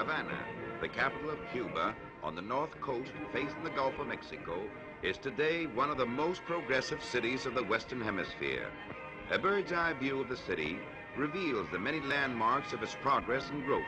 Havana, the capital of Cuba, on the north coast facing the Gulf of Mexico, is today one of the most progressive cities of the Western Hemisphere. A bird's eye view of the city reveals the many landmarks of its progress and growth.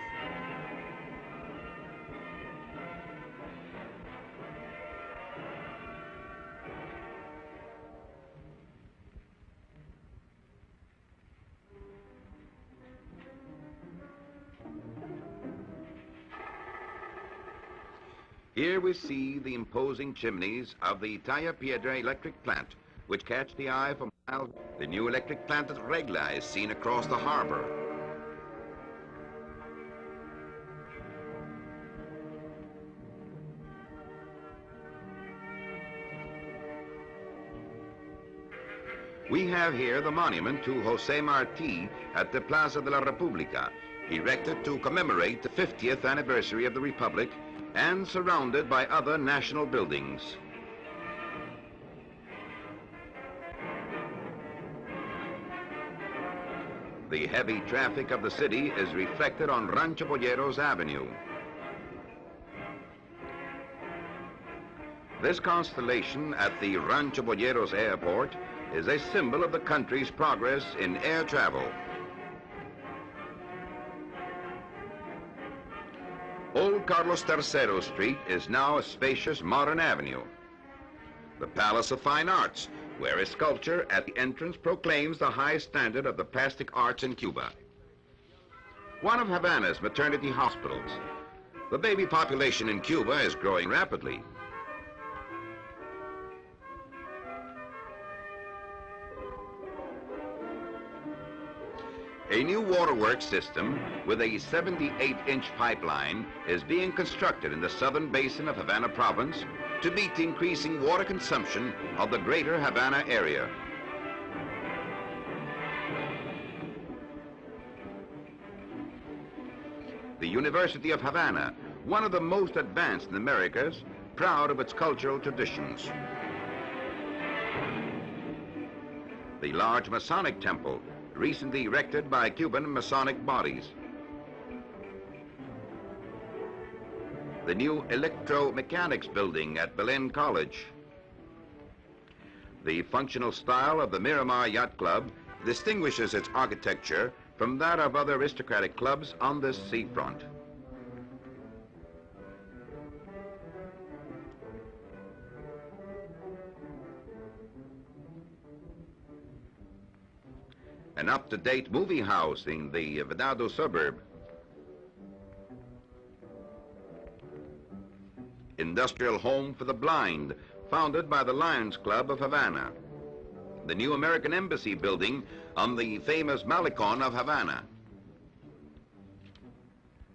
Here we see the imposing chimneys of the Talla Piedra electric plant, which catch the eye for miles. The new electric plant at Regla is seen across the harbor. We have here the monument to José Martí at the Plaza de la República, erected to commemorate the 50th anniversary of the Republic and surrounded by other national buildings. The heavy traffic of the city is reflected on Rancho Boyeros Avenue. This constellation at the Rancho Boyeros Airport is a symbol of the country's progress in air travel. Old Carlos III Street is now a spacious modern avenue. The Palace of Fine Arts, where a sculpture at the entrance proclaims the high standard of the plastic arts in Cuba. One of Havana's maternity hospitals. The baby population in Cuba is growing rapidly. A new waterworks system with a 78-inch pipeline is being constructed in the southern basin of Havana province to meet the increasing water consumption of the greater Havana area. The University of Havana, one of the most advanced in the Americas, proud of its cultural traditions. The large Masonic temple, recently erected by Cuban Masonic bodies. The new electromechanics building at Belen College. The functional style of the Miramar Yacht Club distinguishes its architecture from that of other aristocratic clubs on this seafront. An up-to-date movie house in the Venado suburb. Industrial home for the blind, founded by the Lions Club of Havana. The new American Embassy building on the famous Malecon of Havana.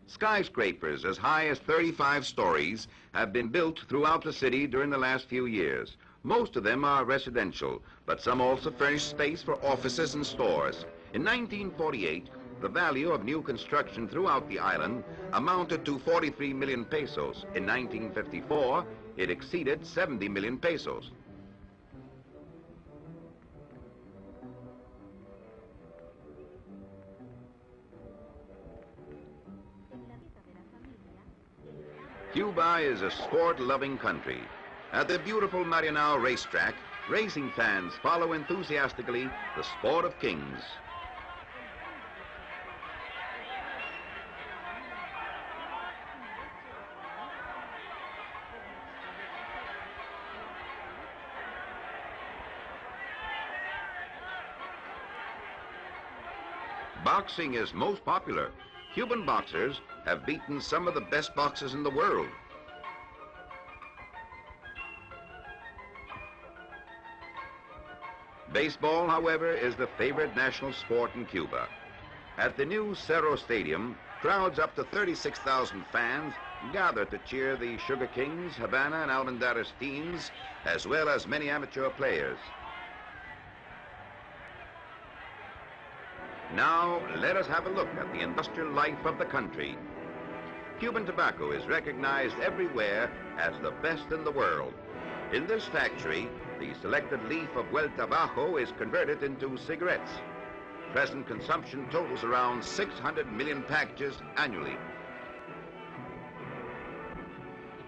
Skyscrapers as high as 35 stories have been built throughout the city during the last few years. Most of them are residential, but some also furnish space for offices and stores. In 1948, the value of new construction throughout the island amounted to 43 million pesos. In 1954, it exceeded 70 million pesos. Cuba is a sport-loving country. At the beautiful Marianao racetrack, racing fans follow enthusiastically the sport of kings. Boxing is most popular. Cuban boxers have beaten some of the best boxers in the world. Baseball, however, is the favorite national sport in Cuba. At the new Cerro Stadium, crowds up to 36,000 fans gather to cheer the Sugar Kings, Havana and Almendares teams, as well as many amateur players. Now, let us have a look at the industrial life of the country. Cuban tobacco is recognized everywhere as the best in the world. In this factory, the selected leaf of Bajo is converted into cigarettes. Present consumption totals around 600 million packages annually.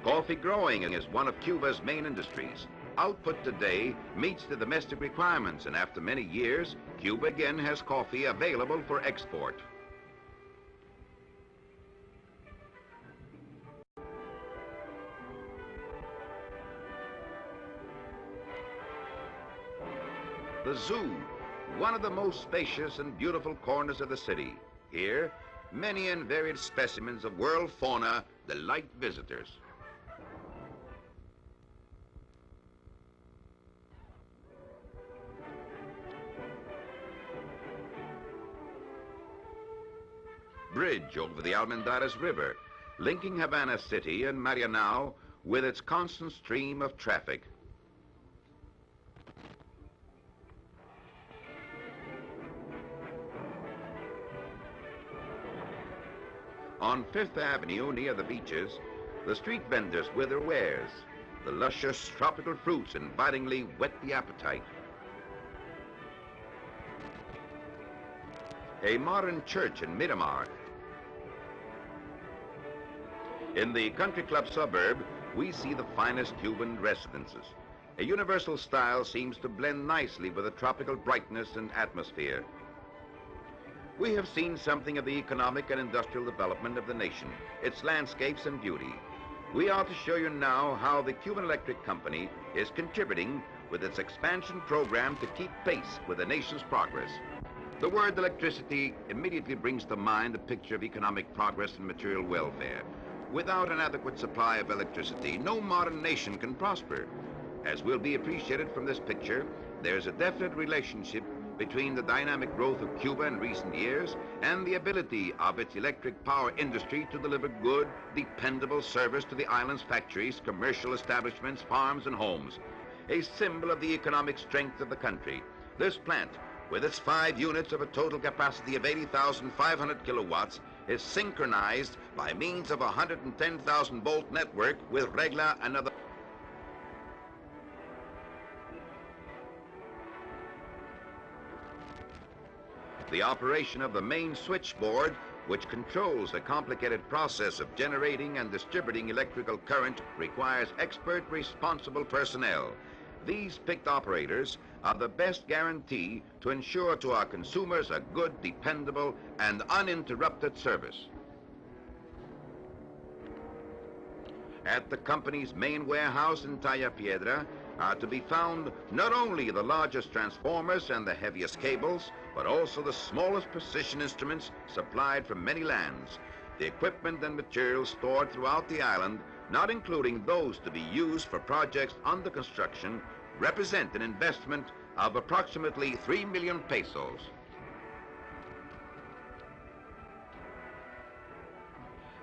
Coffee growing is one of Cuba's main industries. Output today meets the domestic requirements, and after many years, Cuba again has coffee available for export. The zoo, one of the most spacious and beautiful corners of the city. Here, many and varied specimens of world fauna delight visitors. Bridge over the Almendares River, linking Havana City and Marianao with its constant stream of traffic. On Fifth Avenue, near the beaches, the street vendors with their wares. The luscious tropical fruits invitingly whet the appetite. A modern church in Miramar. In the country club suburb, we see the finest Cuban residences. A universal style seems to blend nicely with the tropical brightness and atmosphere. We have seen something of the economic and industrial development of the nation, its landscapes and beauty. We are to show you now how the Cuban Electric Company is contributing with its expansion program to keep pace with the nation's progress. The word electricity immediately brings to mind a picture of economic progress and material welfare. Without an adequate supply of electricity, no modern nation can prosper. As will be appreciated from this picture, there's a definite relationship between the dynamic growth of Cuba in recent years and the ability of its electric power industry to deliver good, dependable service to the island's factories, commercial establishments, farms, and homes. A symbol of the economic strength of the country. This plant, with its 5 units of a total capacity of 80,500 kilowatts, is synchronized by means of a 110,000-volt network with Regla and other. The operation of the main switchboard, which controls the complicated process of generating and distributing electrical current, requires expert, responsible personnel. These picked operators are the best guarantee to ensure to our consumers a good, dependable, and uninterrupted service. At the company's main warehouse in Talla Piedra are to be found not only the largest transformers and the heaviest cables, but also the smallest precision instruments supplied from many lands. The equipment and materials stored throughout the island, not including those to be used for projects under construction, represent an investment of approximately 3 million pesos.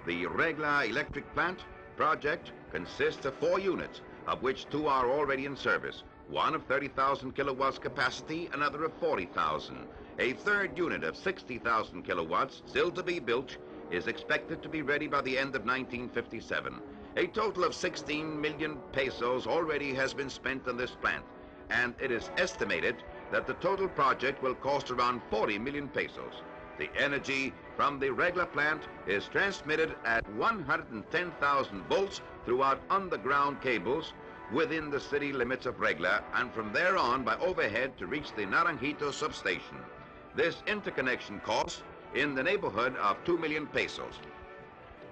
The Regla electric plant project consists of 4 units, of which 2 are already in service. One of 30,000 kilowatts capacity, another of 40,000. A third unit of 60,000 kilowatts, still to be built, is expected to be ready by the end of 1957. A total of 16 million pesos already has been spent on this plant, and it is estimated that the total project will cost around 40 million pesos. The energy from the Regla plant is transmitted at 110,000 volts throughout underground cables within the city limits of Regla, and from there on by overhead to reach the Naranjito substation. This interconnection costs in the neighborhood of 2 million pesos.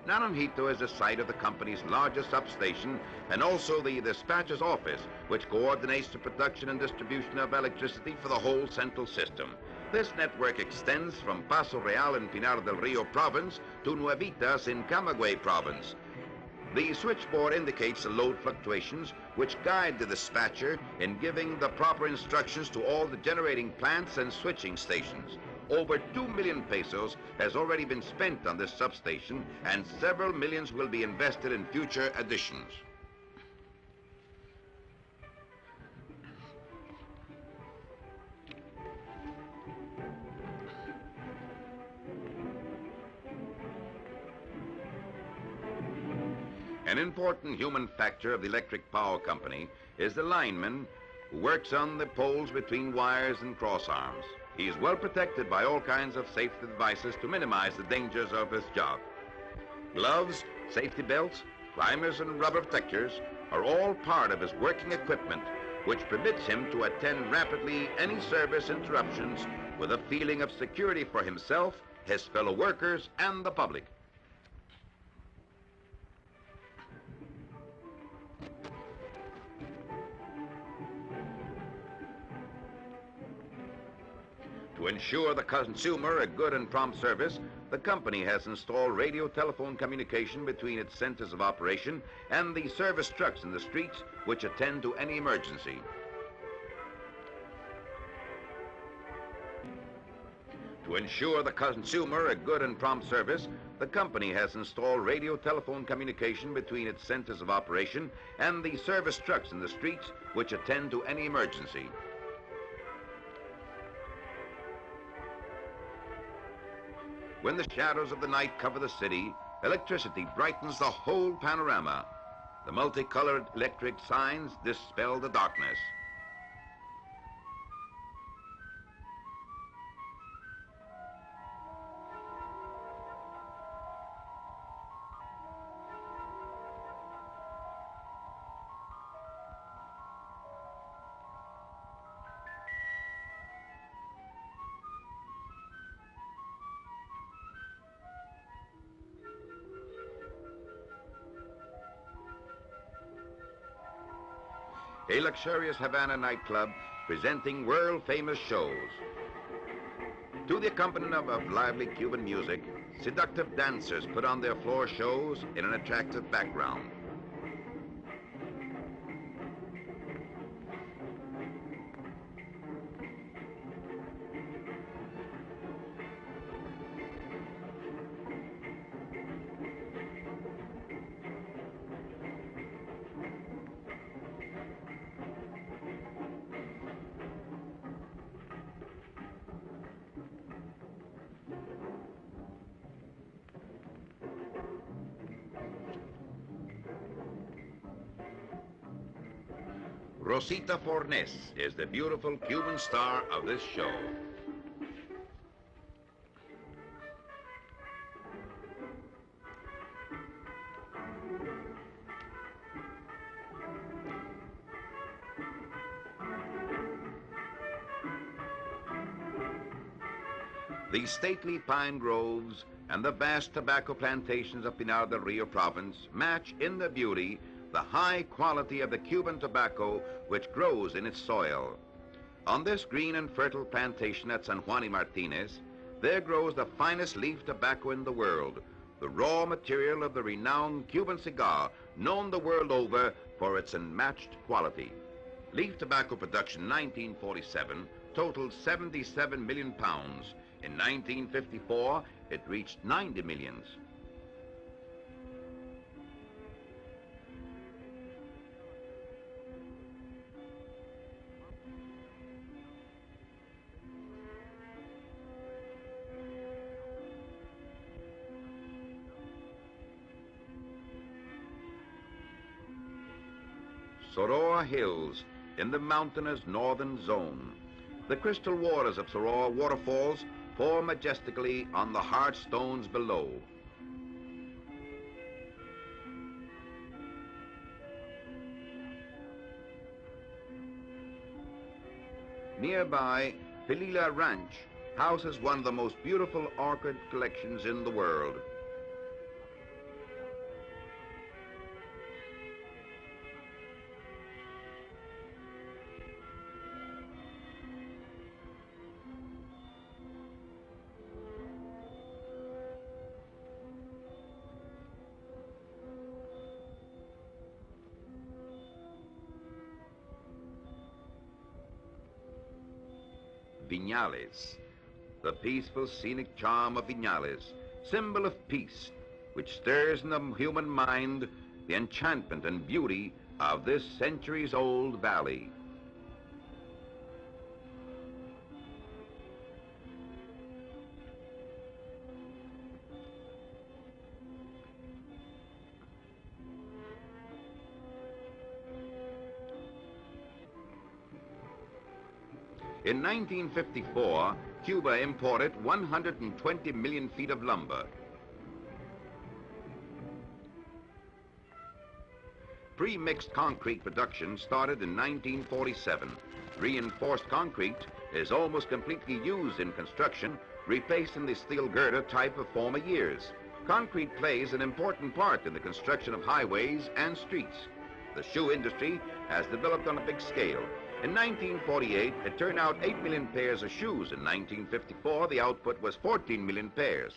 Naranjito is the site of the company's largest substation and also the dispatcher's office, which coordinates the production and distribution of electricity for the whole central system. This network extends from Paso Real in Pinar del Rio province to Nuevitas in Camagüey province. The switchboard indicates the load fluctuations, which guide the dispatcher in giving the proper instructions to all the generating plants and switching stations. Over 2 million pesos has already been spent on this substation, and several millions will be invested in future additions. An important human factor of the electric power company is the lineman who works on the poles between wires and cross arms. He is well protected by all kinds of safety devices to minimize the dangers of his job. Gloves, safety belts, climbers and rubber protectors are all part of his working equipment, which permits him to attend rapidly any service interruptions with a feeling of security for himself, his fellow workers, and the public. To ensure the consumer a good and prompt service, the company has installed radio telephone communication between its centers of operation and the service trucks in the streets which attend to any emergency. To ensure the consumer a good and prompt service, the company has installed radio telephone communication between its centers of operation and the service trucks in the streets which attend to any emergency. When the shadows of the night cover the city, electricity brightens the whole panorama. The multicolored electric signs dispel the darkness. A luxurious Havana nightclub presenting world-famous shows. To the accompaniment of lively Cuban music, seductive dancers put on their floor shows in an attractive background. Rosita Fornes is the beautiful Cuban star of this show. The stately pine groves and the vast tobacco plantations of Pinar del Rio province match in the beauty the high quality of the Cuban tobacco which grows in its soil. On this green and fertile plantation at San Juan y Martinez, there grows the finest leaf tobacco in the world, the raw material of the renowned Cuban cigar, known the world over for its unmatched quality. Leaf tobacco production in 1947 totaled 77 million pounds. In 1954, it reached 90 millions. Soroa Hills in the mountainous northern zone. The crystal waters of Soroa waterfalls pour majestically on the hard stones below. Nearby, Pilila Ranch houses one of the most beautiful orchid collections in the world. Viñales, the peaceful scenic charm of Viñales, symbol of peace, which stirs in the human mind the enchantment and beauty of this centuries-old valley. In 1954, Cuba imported 120 million feet of lumber. Pre-mixed concrete production started in 1947. Reinforced concrete is almost completely used in construction, replacing the steel girder type of former years. Concrete plays an important part in the construction of highways and streets. The shoe industry has developed on a big scale. In 1948, it turned out 8 million pairs of shoes. In 1954, the output was 14 million pairs.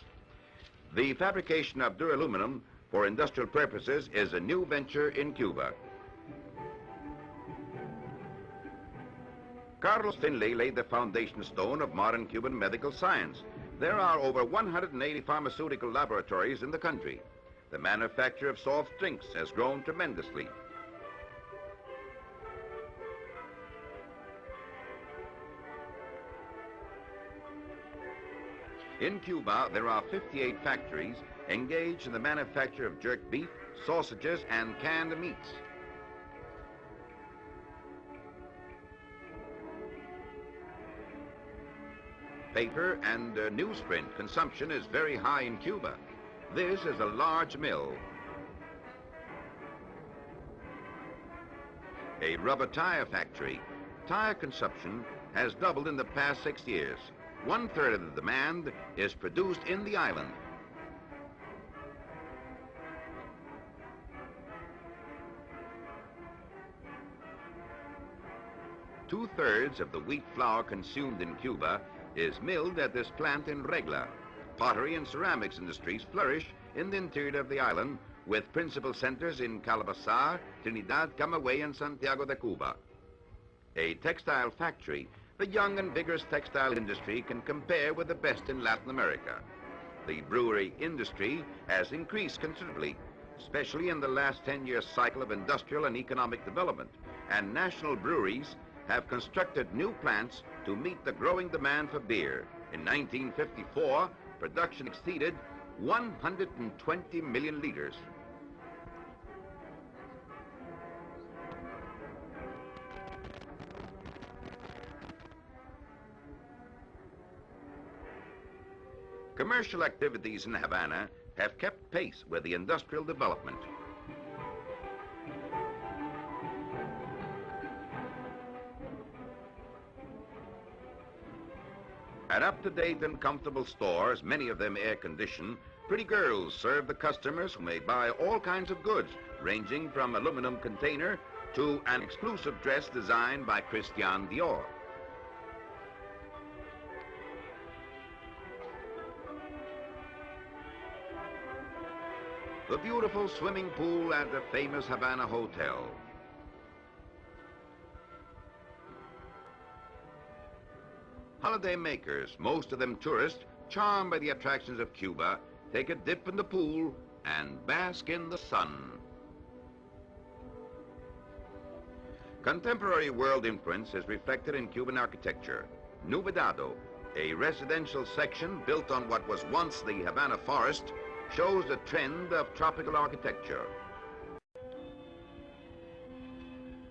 The fabrication of duraluminum for industrial purposes is a new venture in Cuba. Carlos Finlay laid the foundation stone of modern Cuban medical science. There are over 180 pharmaceutical laboratories in the country. The manufacture of soft drinks has grown tremendously. In Cuba, there are 58 factories engaged in the manufacture of jerked beef, sausages, and canned meats. Paper and newsprint consumption is very high in Cuba. This is a large mill. A rubber tire factory. Tire consumption has doubled in the past 6 years. 1/3 of the demand is produced in the island. Two-thirds of the wheat flour consumed in Cuba is milled at this plant in Regla. Pottery and ceramics industries flourish in the interior of the island, with principal centers in Calabasas, Trinidad, Camagüey, and Santiago de Cuba. A textile factory. The young and vigorous textile industry can compare with the best in Latin America. The brewery industry has increased considerably, especially in the last 10-year cycle of industrial and economic development, and national breweries have constructed new plants to meet the growing demand for beer. In 1954, production exceeded 120 million liters. Commercial activities in Havana have kept pace with the industrial development. At up-to-date and comfortable stores, many of them air-conditioned, pretty girls serve the customers who may buy all kinds of goods, ranging from aluminum container to an exclusive dress designed by Christian Dior. The beautiful swimming pool at the famous Havana Hotel. Holiday makers, most of them tourists, charmed by the attractions of Cuba, take a dip in the pool and bask in the sun. Contemporary world influence is reflected in Cuban architecture. Novedado, a residential section built on what was once the Havana forest, shows the trend of tropical architecture.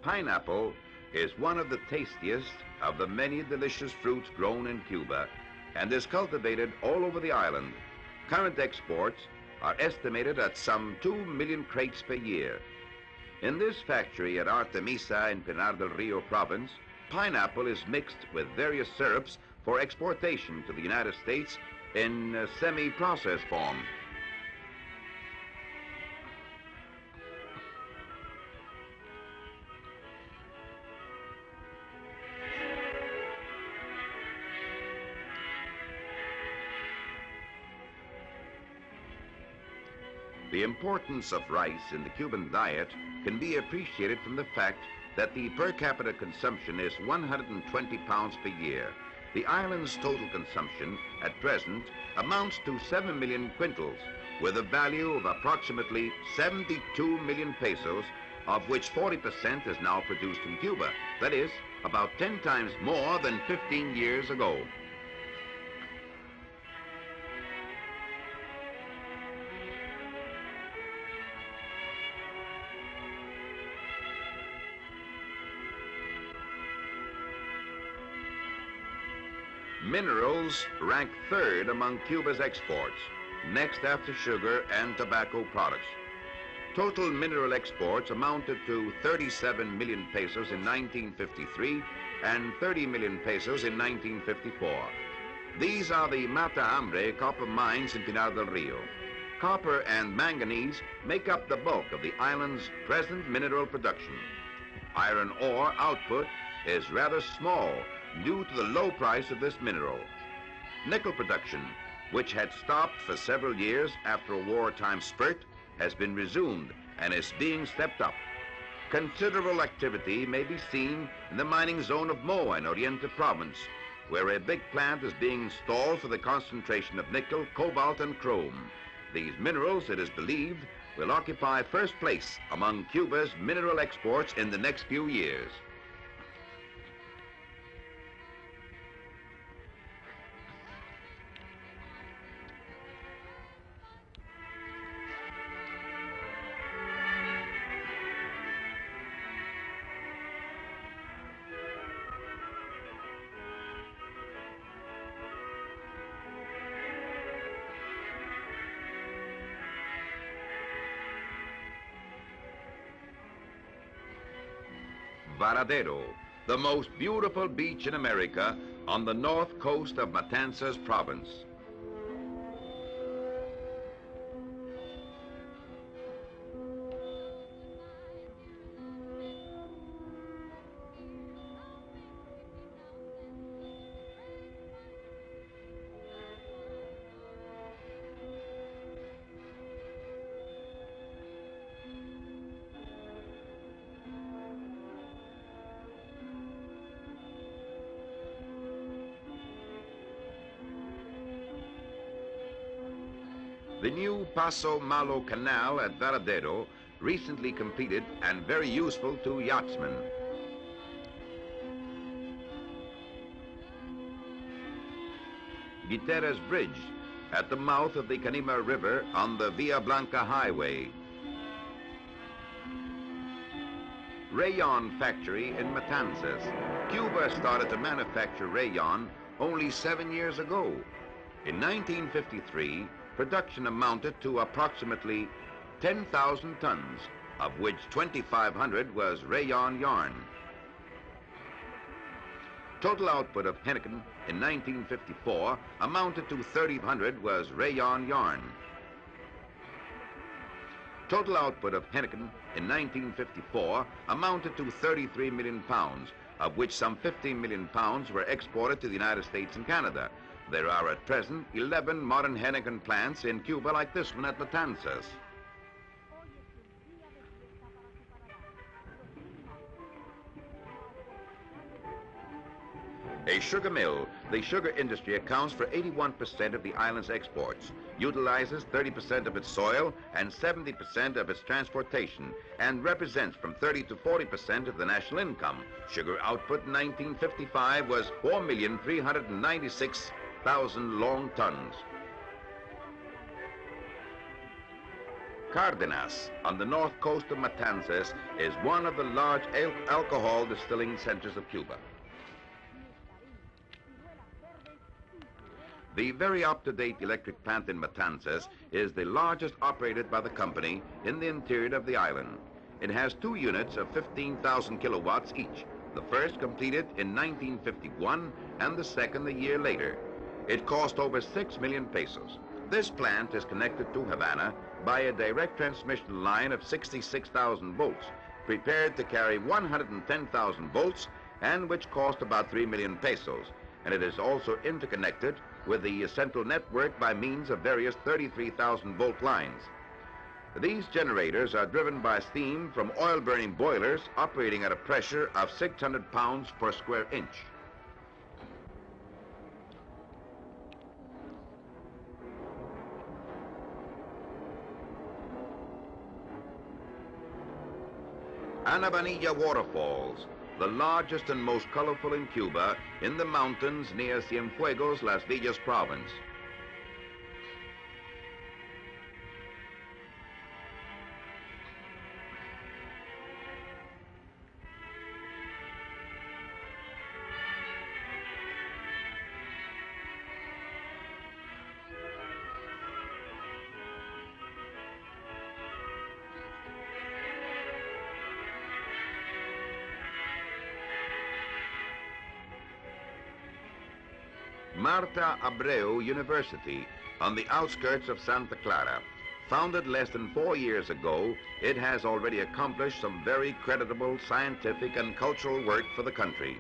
Pineapple is one of the tastiest of the many delicious fruits grown in Cuba and is cultivated all over the island. Current exports are estimated at some 2 million crates per year. In this factory at Artemisa in Pinar del Rio province, pineapple is mixed with various syrups for exportation to the United States in semi-processed form. The importance of rice in the Cuban diet can be appreciated from the fact that the per capita consumption is 120 pounds per year. The island's total consumption at present amounts to 7 million quintals, with a value of approximately 72 million pesos, of which 40% is now produced in Cuba. That is, about 10 times more than 15 years ago. Minerals rank third among Cuba's exports, next after sugar and tobacco products. Total mineral exports amounted to 37 million pesos in 1953 and 30 million pesos in 1954. These are the Mata Hambre copper mines in Pinar del Rio. Copper and manganese make up the bulk of the island's present mineral production. Iron ore output is rather small due to the low price of this mineral. Nickel production, which had stopped for several years after a wartime spurt, has been resumed and is being stepped up. Considerable activity may be seen in the mining zone of Moa in Oriente Province, where a big plant is being installed for the concentration of nickel, cobalt, and chrome. These minerals, it is believed, will occupy first place among Cuba's mineral exports in the next few years. Varadero, the most beautiful beach in America on the north coast of Matanzas province. The new Paso Malo Canal at Varadero, recently completed and very useful to yachtsmen. Guiterres Bridge at the mouth of the Canima River on the Villa Blanca Highway. Rayon factory in Matanzas. Cuba started to manufacture rayon only 7 years ago. In 1953, production amounted to approximately 10,000 tons, of which 2,500 was rayon yarn. Total output of Henneken in 1954 amounted to 3,000 was rayon yarn. Total output of Henneken in 1954 amounted to 33 million pounds, of which some 15 million pounds were exported to the United States and Canada. There are at present 11 modern Henneken plants in Cuba like this one at Matanzas. A sugar mill. The sugar industry accounts for 81% of the island's exports, utilizes 30% of its soil and 70% of its transportation, and represents from 30 to 40% of the national income. Sugar output in 1955 was 4,396,000 long tons. Cardenas, on the north coast of Matanzas, is one of the large alcohol distilling centers of Cuba. The very up-to-date electric plant in Matanzas is the largest operated by the company in the interior of the island. It has 2 units of 15,000 kilowatts each, the first completed in 1951 and the second a year later. It cost over 6 million pesos. This plant is connected to Havana by a direct transmission line of 66,000 volts, prepared to carry 110,000 volts and which cost about 3 million pesos. And it is also interconnected with the central network by means of various 33,000 volt lines. These generators are driven by steam from oil-burning boilers operating at a pressure of 600 pounds per square inch. Anabanilla Waterfalls, the largest and most colorful in Cuba, in the mountains near Cienfuegos, Las Villas province. Marta Abreu University on the outskirts of Santa Clara. Founded less than 4 years ago, it has already accomplished some very creditable scientific and cultural work for the country.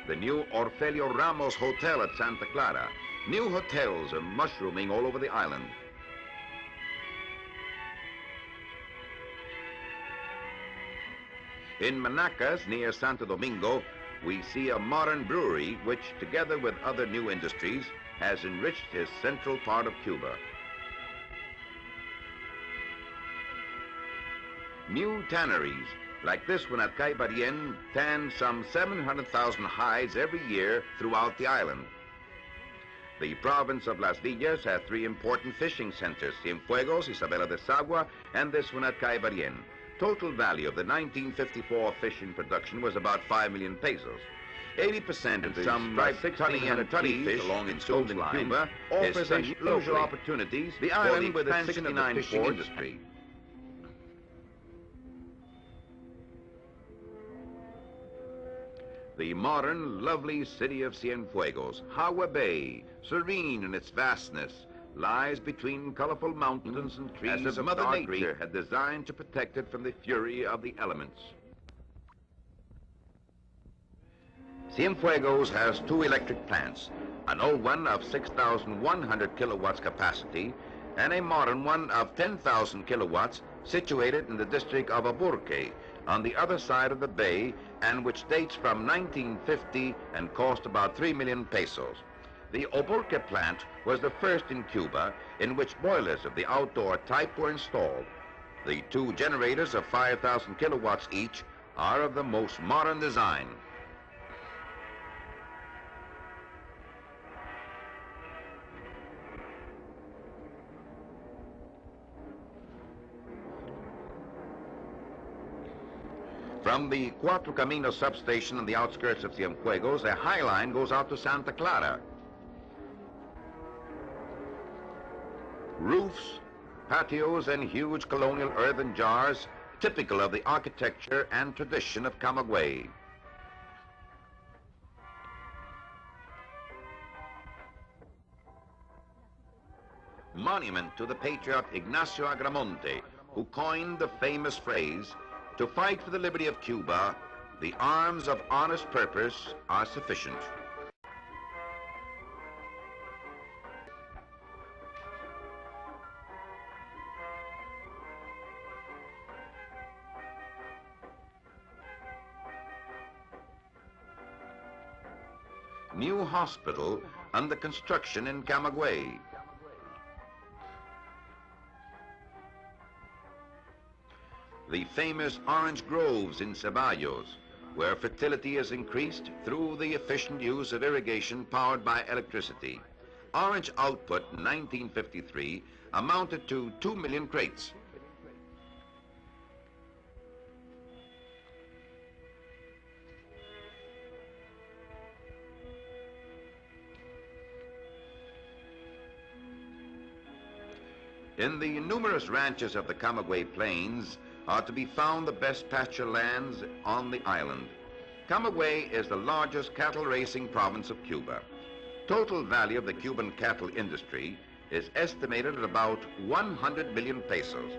The new Orfelio Ramos Hotel at Santa Clara. New hotels are mushrooming all over the island. In Manacas, near Santo Domingo, we see a modern brewery which, together with other new industries, has enriched this central part of Cuba. New tanneries, like this one at Caibarien, tan some 700,000 hides every year throughout the island. The province of Las Villas has 3 important fishing centers, Cienfuegos, Isabela de Sagua, and this one at Caibarien. Total value of the 1954 fishing production was about 5 million pesos. 80% of the some 600 tunny fish along its coastline Cuba offers unusual opportunities the island with its 69 fishing industry. The modern, lovely city of Cienfuegos, Jagua Bay, serene in its vastness, lies between colorful mountains and trees as if Mother Nature had designed to protect it from the fury of the elements. Cienfuegos has 2 electric plants, an old one of 6,100 kilowatts capacity and a modern one of 10,000 kilowatts situated in the district of Aburque, on the other side of the bay, and which dates from 1950 and cost about 3 million pesos. The Aburque plant was the first in Cuba in which boilers of the outdoor type were installed. The 2 generators of 5,000 kilowatts each are of the most modern design. From the Cuatro Caminos substation on the outskirts of Cienfuegos, a high line goes out to Santa Clara. Roofs, patios, and huge colonial earthen jars, typical of the architecture and tradition of Camagüey. Monument to the patriot Ignacio Agramonte, who coined the famous phrase, "To fight for the liberty of Cuba, the arms of honest purpose are sufficient." New hospital under construction in Camagüey. The famous orange groves in Ceballos, where fertility is increased through the efficient use of irrigation powered by electricity. Orange output in 1953 amounted to 2 million crates. In the numerous ranches of the Camagüey Plains are to be found the best pasture lands on the island. Camagüey is the largest cattle raising province of Cuba. Total value of the Cuban cattle industry is estimated at about 100 million pesos.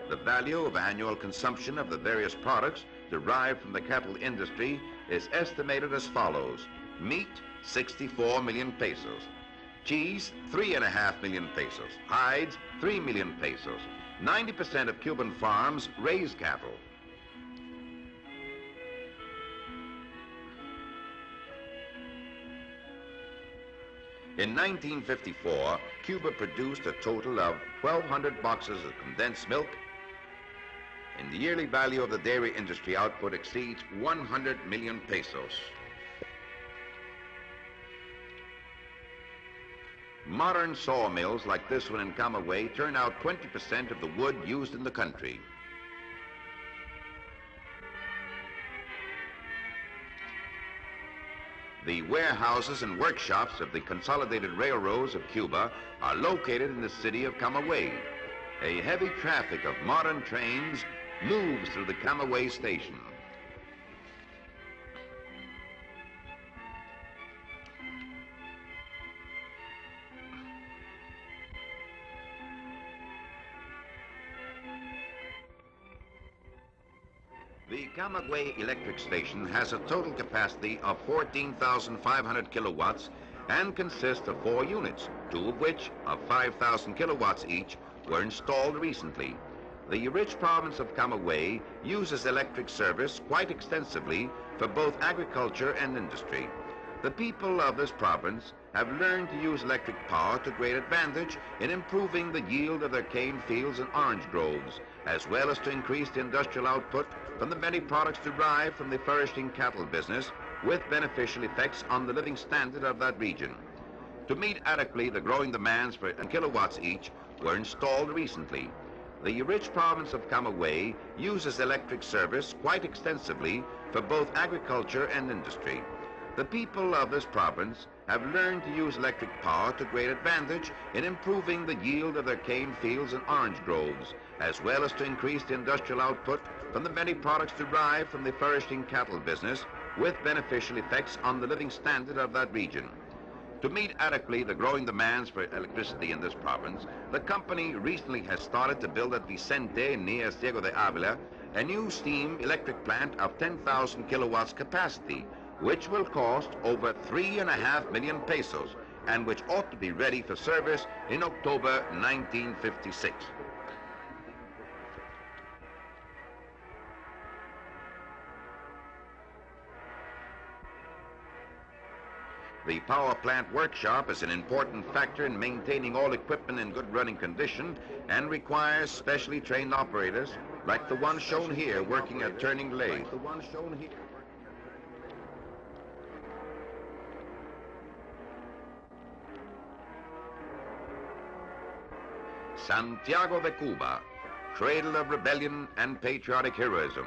The value of annual consumption of the various products derived from the cattle industry is estimated as follows. Meat, 64 million pesos. Cheese, 3.5 million pesos. Hides, 3 million pesos. 90% of Cuban farms raise cattle. In 1954, Cuba produced a total of 1,200 boxes of condensed milk, and the yearly value of the dairy industry output exceeds 100 million pesos. Modern sawmills like this one in Camagüey turn out 20% of the wood used in the country. The warehouses and workshops of the Consolidated Railroads of Cuba are located in the city of Camagüey. A heavy traffic of modern trains moves through the Camagüey station. The Camagüey electric station has a total capacity of 14,500 kilowatts and consists of 4 units, 2 of which, of 5,000 kilowatts each, were installed recently. The rich province of Camagüey uses electric service quite extensively for both agriculture and industry. The people of this province have learned to use electric power to great advantage in improving the yield of their cane fields and orange groves, as well as to increase the industrial output from the many products derived from the flourishing cattle business, with beneficial effects on the living standard of that region. To meet adequately the growing demands for kilowatts each were installed recently. The rich province of Camagüey uses electric service quite extensively for both agriculture and industry. The people of this province have learned to use electric power to great advantage in improving the yield of their cane fields and orange groves, as well as to increase the industrial output from the many products derived from the flourishing cattle business, with beneficial effects on the living standard of that region. To meet adequately the growing demands for electricity in this province, the company recently has started to build at Vicente, near Ciego de Ávila, a new steam electric plant of 10,000 kilowatts capacity, which will cost over 3.5 million pesos and which ought to be ready for service in October 1956. The power plant workshop is an important factor in maintaining all equipment in good running condition and requires specially trained operators like the one shown here working at turning lathe. Santiago de Cuba, cradle of rebellion and patriotic heroism.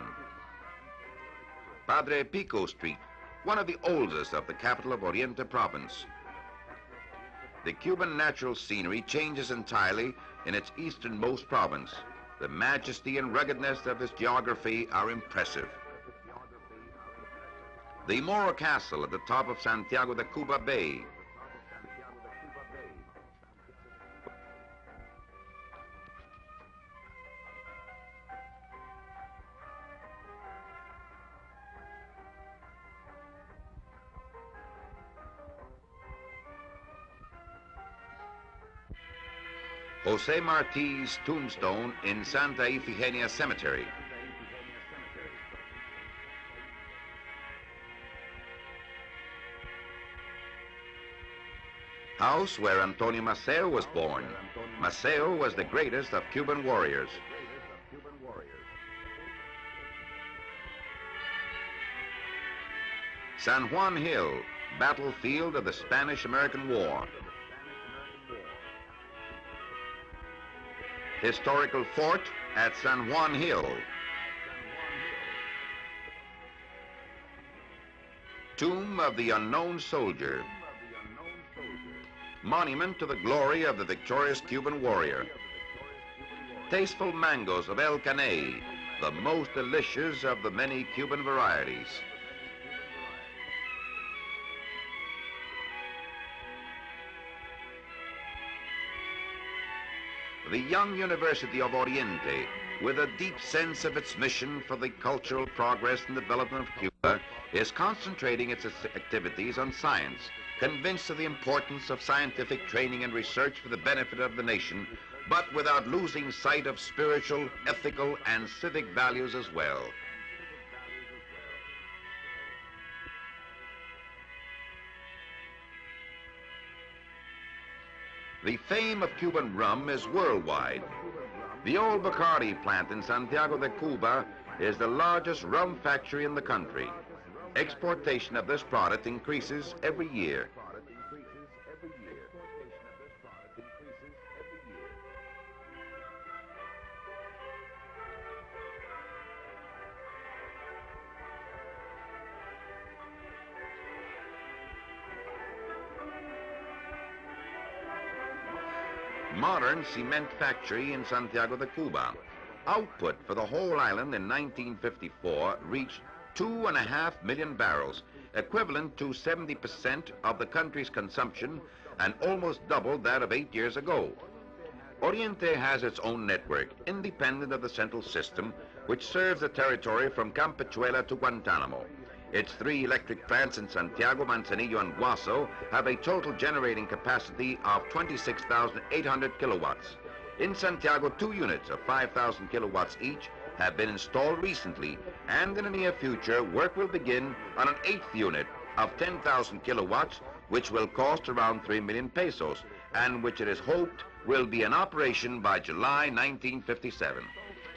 Padre Pico Street, one of the oldest of the capital of Oriente province. The Cuban natural scenery changes entirely in its easternmost province. The majesty and ruggedness of its geography are impressive. The Moro Castle at the top of Santiago de Cuba Bay. Jose Marti's tombstone in Santa Ifigenia Cemetery. House where Antonio Maceo was born. Maceo was the greatest of Cuban warriors. San Juan Hill, battlefield of the Spanish-American War. Historical fort at San Juan Hill. Tomb of the unknown soldier. Monument to the glory of the victorious Cuban warrior. Tasteful mangoes of El Caney, the most delicious of the many Cuban varieties. The young University of Oriente, with a deep sense of its mission for the cultural progress and development of Cuba, is concentrating its activities on science, convinced of the importance of scientific training and research for the benefit of the nation, but without losing sight of spiritual, ethical, and civic values as well. The fame of Cuban rum is worldwide. The old Bacardi plant in Santiago de Cuba is the largest rum factory in the country. Exportation of this product increases every year. Modern cement factory in Santiago de Cuba. Output for the whole island in 1954 reached 2.5 million barrels, equivalent to 70% of the country's consumption and almost double that of 8 years ago. Oriente has its own network, independent of the central system, which serves the territory from Campechuela to Guantanamo. Its 3 electric plants in Santiago, Manzanillo, and Guaso have a total generating capacity of 26,800 kilowatts. In Santiago, 2 units of 5,000 kilowatts each have been installed recently, and in the near future, work will begin on an 8th unit of 10,000 kilowatts, which will cost around 3 million pesos, and which it is hoped will be in operation by July 1957.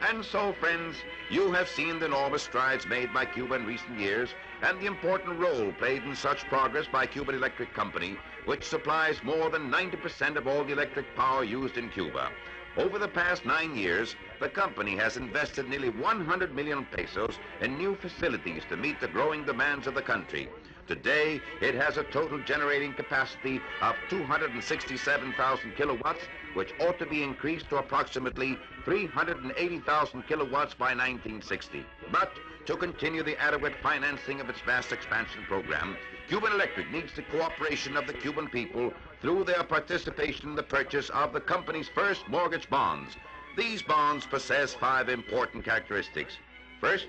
And so, friends, you have seen the enormous strides made by Cuba in recent years and the important role played in such progress by Cuban Electric Company, which supplies more than 90% of all the electric power used in Cuba. Over the past 9 years, the company has invested nearly 100 million pesos in new facilities to meet the growing demands of the country. Today, it has a total generating capacity of 267,000 kilowatts, which ought to be increased to approximately 380,000 kilowatts by 1960. But to continue the adequate financing of its vast expansion program, Cuban Electric needs the cooperation of the Cuban people through their participation in the purchase of the company's first mortgage bonds. These bonds possess 5 important characteristics. First,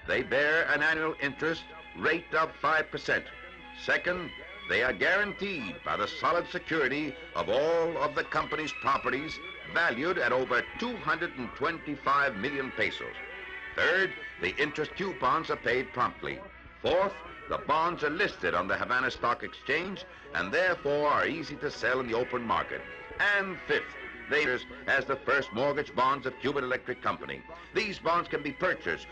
they bear an annual interest rate of 5%. Second, they are guaranteed by the solid security of all of the company's properties, valued at over 225 million pesos. Third, the interest coupons are paid promptly. Fourth, the bonds are listed on the Havana Stock Exchange and therefore are easy to sell in the open market. And fifth, they are as the first mortgage bonds of Cuban Electric Company. These bonds can be purchased